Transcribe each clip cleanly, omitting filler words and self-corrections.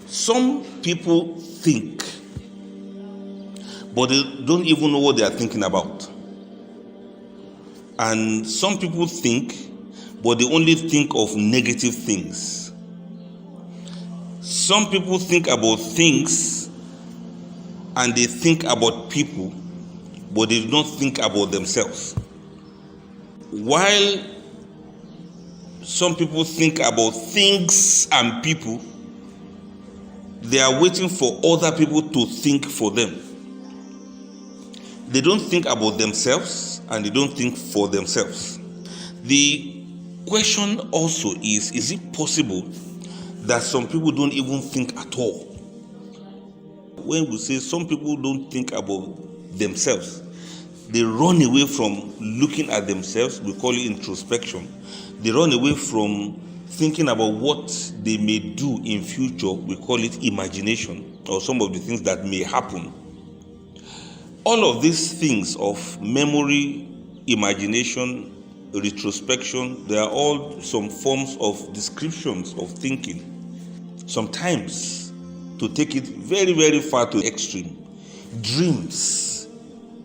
Some people think, but they don't even know what they are thinking about. And some people think, but they only think of negative things. Some people think about things and they think about people, but they do not think about themselves. While some people think about things and people, they are waiting for other people to think for them. They don't think about themselves and they don't think for themselves. The question also is it possible that some people don't even think at all? When we say some people don't think about themselves, they run away from looking at themselves. We call it introspection. They run away from thinking about what they may do in future. We call it imagination, or some of the things that may happen. All of these things of memory, imagination, retrospection, they are all some forms of descriptions of thinking. Sometimes, to take it very, very far to extreme, dreams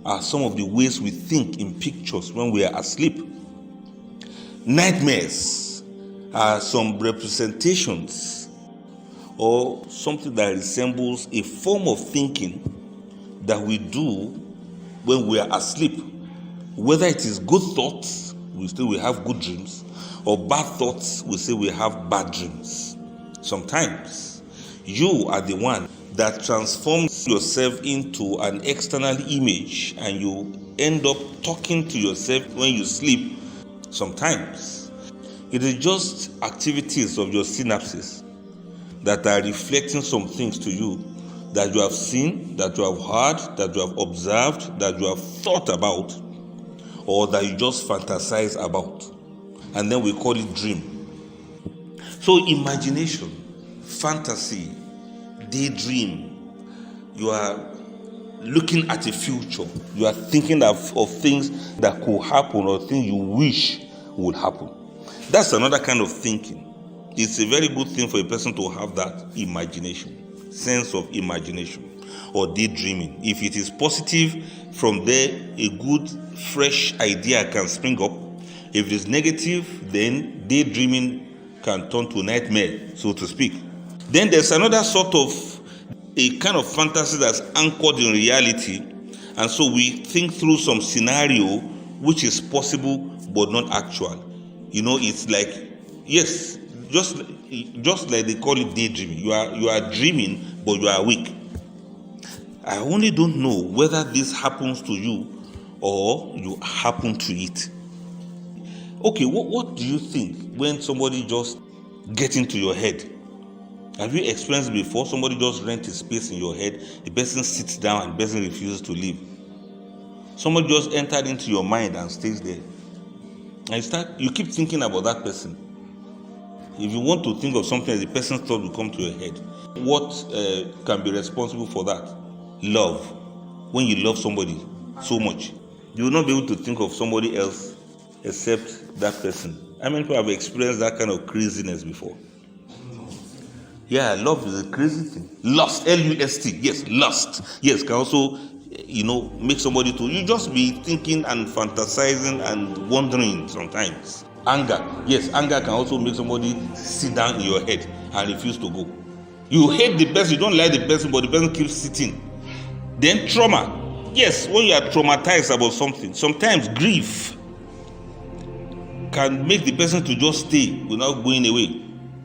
are some of the ways we think in pictures when we are asleep. Nightmares are some representations or something that resembles a form of thinking that we do when we are asleep. Whether it is good thoughts, we say we have good dreams, or bad thoughts, we say we have bad dreams. Sometimes you are the one that transforms yourself into an external image and you end up talking to yourself when you sleep. Sometimes it is just activities of your synapses that are reflecting some things to you that you have seen, that you have heard, that you have observed, that you have thought about, or that you just fantasize about. And then we call it dream. So imagination, fantasy, daydream, you are looking at a future. You are thinking of things that could happen or things you wish would happen. That's another kind of thinking. It's a very good thing for a person to have that imagination, sense of imagination or daydreaming. If it is positive, from there a good fresh idea can spring up. If it is negative, then daydreaming can turn to nightmare, so to speak. Then there's another sort of a kind of fantasy that's anchored in reality, and so we think through some scenario which is possible but not actual. It's like, yes, just like they call it daydreaming. You are dreaming, but you are awake. I only don't know whether this happens to you or you happen to it. Okay, what do you think when somebody just gets into your head? Have you experienced before? Somebody just rents a space in your head, the person sits down and the person refuses to leave. Somebody just entered into your mind and stays there. And you keep thinking about that person. If you want to think of something, the person's thought will come to your head. What can be responsible for that? Love. When you love somebody so much, you will not be able to think of somebody else except that person. How many people have experienced that kind of craziness before? Yeah, love is a crazy thing. Lust, L-U-S-T, yes, lust. Yes, can also, make somebody to, you just be thinking and fantasizing and wondering sometimes. Anger, yes, anger can also make somebody sit down in your head and refuse to go. You hate the person, you don't like the person, but the person keeps sitting. Then trauma, yes, when you are traumatized about something, sometimes grief can make the person to just stay without going away.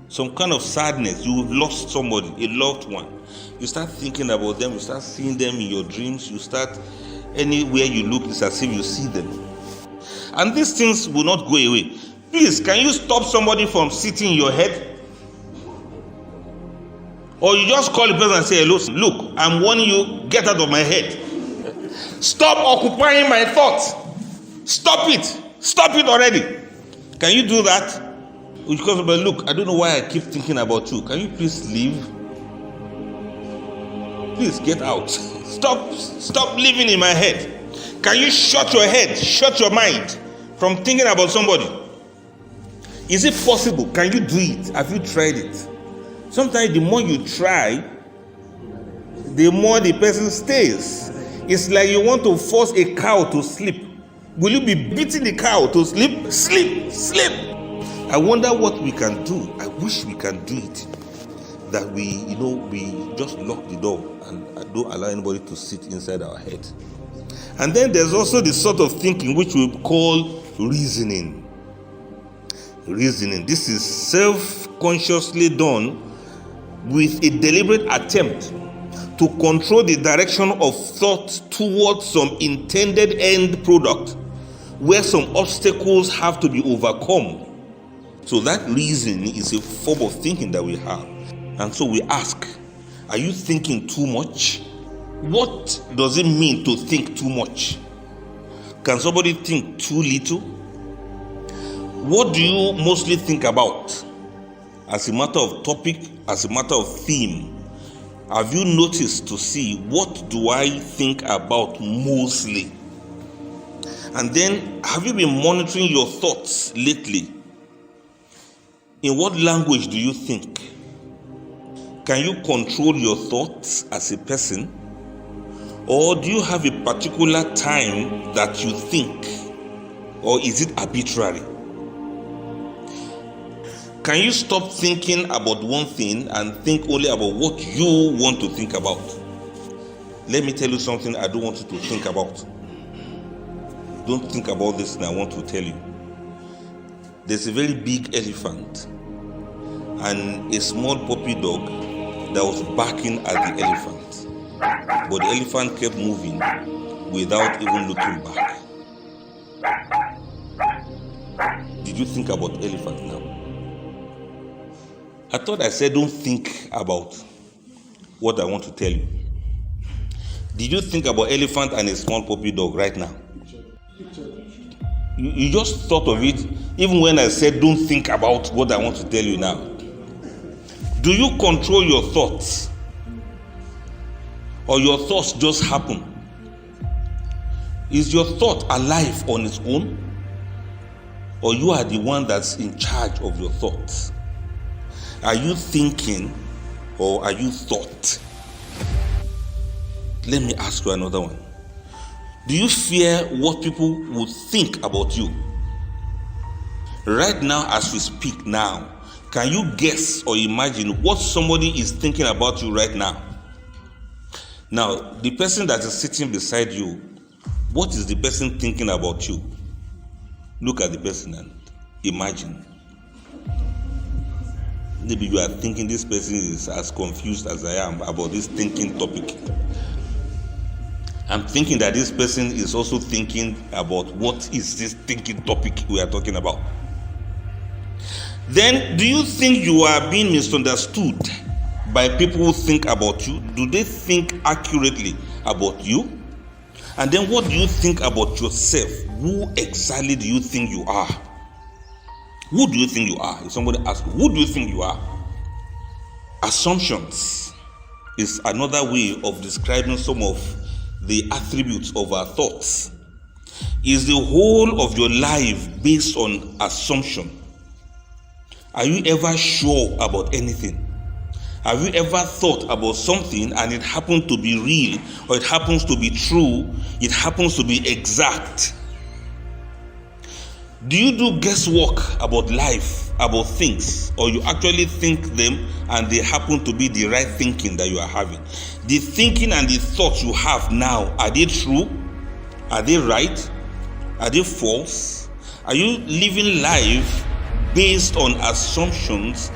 Some kind of sadness, you've lost somebody, a loved one. You start thinking about them, you start seeing them in your dreams, you start, anywhere you look, it's as if you see them. And these things will not go away. Please, can you stop somebody from sitting in your head? Or you just call the person and say, hello, look, I'm warning you, get out of my head. Stop occupying my thoughts. Stop it already. Can you do that? Because, but look, I don't know why I keep thinking about you. Can you please leave? Please get out. Stop living in my head. Can you shut your head, shut your mind from thinking about somebody? Is it possible? Can you do it? Have you tried it? Sometimes the more you try, the more the person stays. It's like you want to force a cow to sleep. Will you be beating the cow to sleep? Sleep, sleep. I wonder what we can do. I wish we can do it. That we just lock the door and don't allow anybody to sit inside our head. And then there's also the sort of thinking which we call reasoning. Reasoning. This is self-consciously done with a deliberate attempt to control the direction of thought towards some intended end product where some obstacles have to be overcome. So that reasoning is a form of thinking that we have. And so we ask, are you thinking too much? What does it mean to think too much? Can somebody think too little? What do you mostly think about? As a matter of topic, as a matter of theme, have you noticed to see what do I think about mostly? And then, have you been monitoring your thoughts lately? In what language do you think? Can you control your thoughts as a person? Or do you have a particular time that you think? Or is it arbitrary? Can you stop thinking about one thing and think only about what you want to think about? Let me tell you something I don't want you to think about. Don't think about this thing I want to tell you. There's a very big elephant and a small puppy dog that was barking at the elephant. But the elephant kept moving without even looking back. Did you think about elephant now? I thought I said don't think about what I want to tell you. Did you think about elephant and a small puppy dog right now? You just thought of it even when I said don't think about what I want to tell you now. Do you control your thoughts? Or your thoughts just happen? Is your thought alive on its own? Or you are the one that's in charge of your thoughts? Are you thinking or are you thought? Let me ask you another one. Do you fear what people would think about you? Right now, as we speak now, can you guess or imagine what somebody is thinking about you right now? Now, the person that is sitting beside you, what is the person thinking about you? Look at the person and imagine. Maybe you are thinking this person is as confused as I am about this thinking topic. I'm thinking that this person is also thinking about what is this thinking topic we are talking about. Then, do you think you are being misunderstood by people who think about you? Do they think accurately about you? And then what do you think about yourself? Who exactly do you think you are? Who do you think you are? If somebody asks you, who do you think you are? Assumptions is another way of describing some of the attributes of our thoughts. Is the whole of your life based on assumption? Are you ever sure about anything? Have you ever thought about something and it happened to be real, or it happens to be true, it happens to be exact? Do you do guesswork about life, about things, or you actually think them and they happen to be the right thinking that you are having? The thinking and the thoughts you have now, are they true? Are they right? Are they false? Are you living life based on assumptions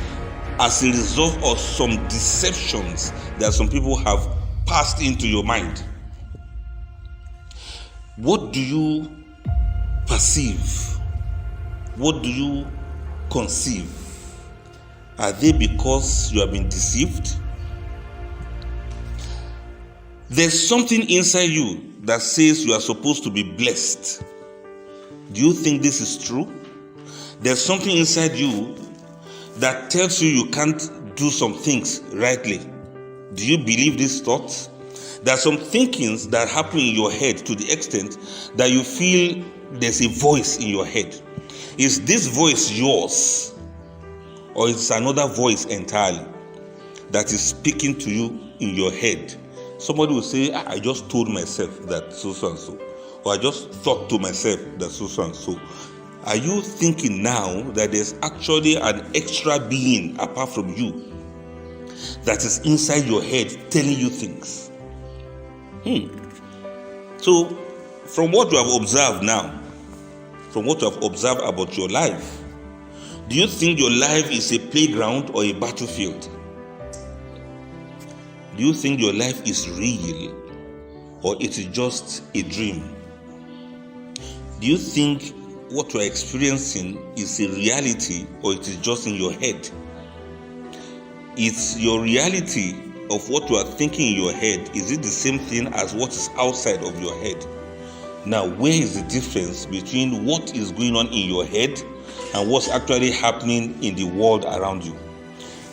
as a result of some deceptions that some people have passed into your mind? What do you perceive? What do you conceive? Are they because you have been deceived? There's something inside you that says you are supposed to be blessed. Do you think this is true? There's something inside you that tells you you can't do some things rightly. Do you believe these thoughts? There are some thinkings that happen in your head to the extent that you feel there's a voice in your head. Is this voice yours? Or is it another voice entirely? that is speaking to you in your head. Somebody will say, I just told myself that so and so, or I just thought to myself that so and so. Are you thinking now that there's actually an extra being apart from you that is inside your head telling you things? So, from what you have observed now, from what you have observed about your life, do you think your life is a playground or a battlefield? Do you think your life is real or it is just a dream? Do you think what you are experiencing is a reality or it is just in your head? It's your reality of what you are thinking in your head. Is it the same thing as what is outside of your head? Now, where is the difference between what is going on in your head and what's actually happening in the world around you?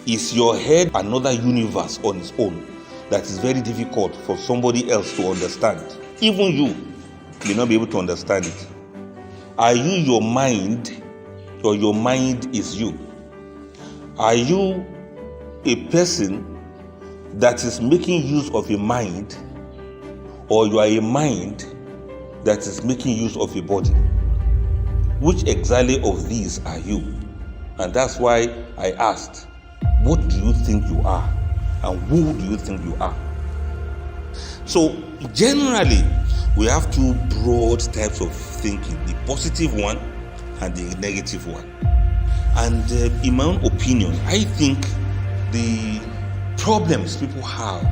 Is your head another universe on its own that is very difficult for somebody else to understand? Even you may not be able to understand it. Are you your mind, or your mind is you? Are you a person that is making use of a mind, or you are a mind that is making use of a body? Which exactly of these are you? And that's why I asked, what do you think you are? And who do you think you are? So generally, we have two broad types of thinking, the positive one and the negative one. And in my own opinion, I think the problems people have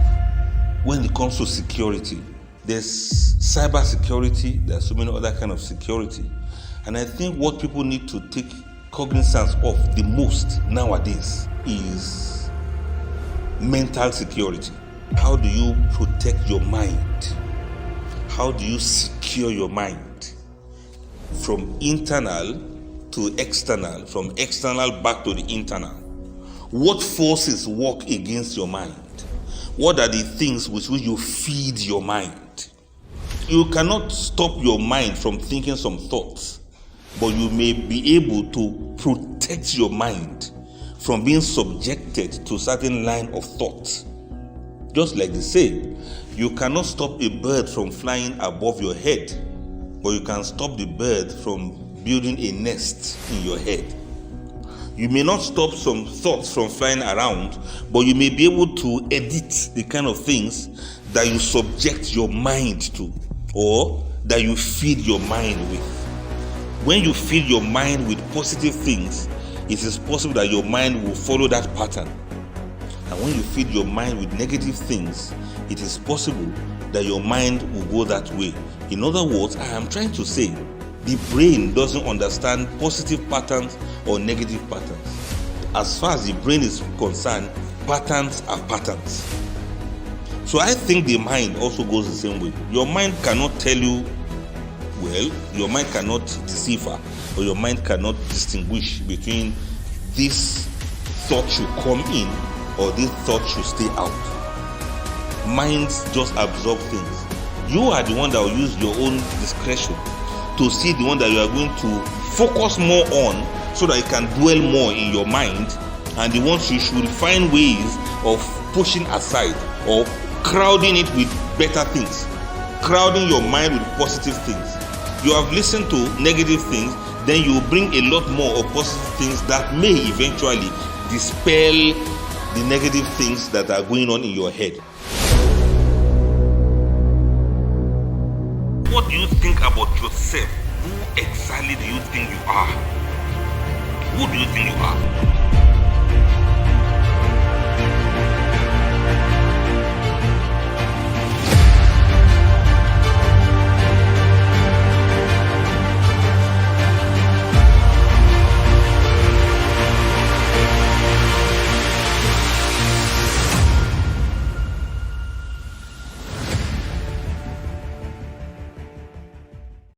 when it comes to security, there's cyber security, there's so many other kind of security. And I think what people need to take cognizance of the most nowadays is mental security. How do you protect your mind? How do you secure your mind from internal to external, from external back to the internal? What forces work against your mind? What are the things with which you feed your mind? You cannot stop your mind from thinking some thoughts, but you may be able to protect your mind from being subjected to a certain line of thought. Just like they say, you cannot stop a bird from flying above your head, but you can stop the bird from building a nest in your head. You may not stop some thoughts from flying around, but you may be able to edit the kind of things that you subject your mind to, or that you feed your mind with. When you feed your mind with positive things, it is possible that your mind will follow that pattern. And when you feed your mind with negative things, it is possible that your mind will go that way. In other words, I am trying to say, the brain doesn't understand positive patterns or negative patterns. As far as the brain is concerned, patterns are patterns. So I think the mind also goes the same way. Your mind cannot tell you, well, your mind cannot decipher, or your mind cannot distinguish between this thought should come in or this thought should stay out. Minds just absorb things. You are the one that will use your own discretion to see the one that you are going to focus more on, so that it can dwell more in your mind, and the ones you should find ways of pushing aside or crowding it with better things, crowding your mind with positive things. You have listened to negative things, then you bring a lot more of positive things that may eventually dispel the negative things that are going on in your head. What do you think about yourself? Who exactly do you think you are? Who do you think you are?